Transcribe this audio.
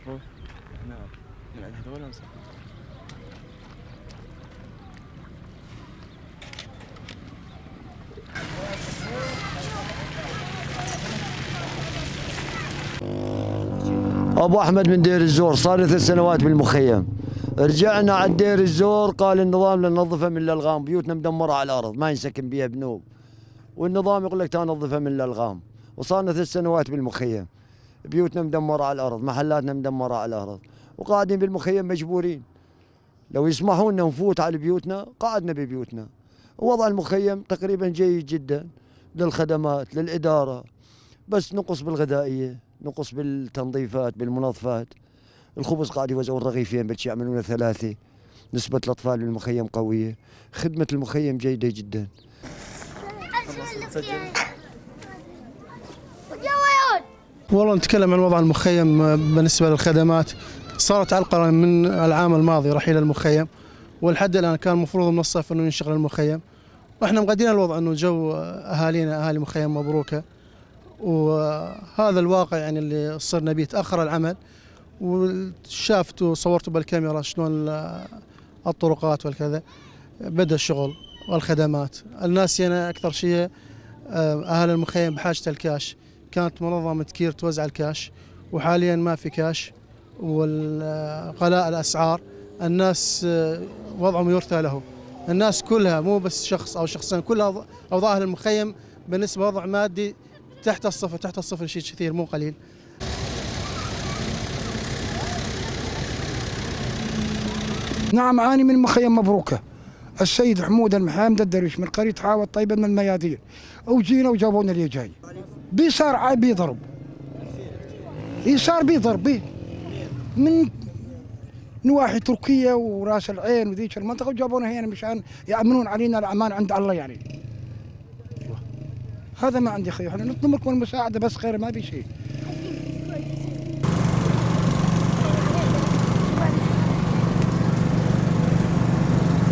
نروح احنا من عند هذول نصح. ابو احمد من دير الزور، صار لي 3 سنوات بالمخيم. رجعنا على دير الزور، قال النظام لننظفها من الالغام، بيوتنا مدمره على الارض ما ينسكن بيها بنوب، والنظام يقول لك تعال ننظفها من الالغام. وصارنا 3 سنوات بالمخيم، بيوتنا مدمره على الارض، محلاتنا مدمره على الارض، وقاعدين بالمخيم مجبورين. لو يسمحوا لنا نفوت على بيوتنا قعدنا ببيوتنا. ووضع المخيم تقريبا جيد جدا للخدمات للاداره، بس نقص بالغذائيه، نقص بالتنظيفات بالمنظفات. الخبز قاعد يوزعون رغيفين بس يعملون 3. نسبة الأطفال بالمخيم قوية، خدمة المخيم جيدة جدا. والله نتكلم عن وضع المخيم بالنسبة للخدمات. صارت علقة من العام الماضي رحيل المخيم، ولحد الآن كان المفروض من الصيف أنه ينشغل المخيم، وإحنا مقدرين الوضع أنه جو أهالينا أهالي مخيم مبروكة، وهذا الواقع يعني اللي صرنا به. تأخر العمل، وشافتوا صورتوا بالكاميرا شلون الطرقات والكذا. بدأ الشغل والخدمات. الناس هنا أكثر شيء أهل المخيم بحاجة الكاش. كانت منظمة كير توزع الكاش، وحاليا ما في كاش، والغلاء الأسعار الناس وضعهم يرثى له. الناس كلها مو بس شخص أو شخصين، كلها أوضاع أهل المخيم بالنسبة وضع مادي تحت الصفر، تحت الصفر شيء كثير مو قليل. نعم أنا من مخيم مبروكة، السيد حمود المحامد الدرويش من قرية حاوة الطيبة من الميادين، وجينا وجابونا اللي جاي بيصار بيضرب، يصار بيضرب من نواحي تركيا وراس العين وذيك المنطقة، وجابونا هنا مشان يأمنون علينا الأمان عند الله يعني. هذا ما عندي خير، احنا نطلب منكم المساعدة بس، غير ما في شيء.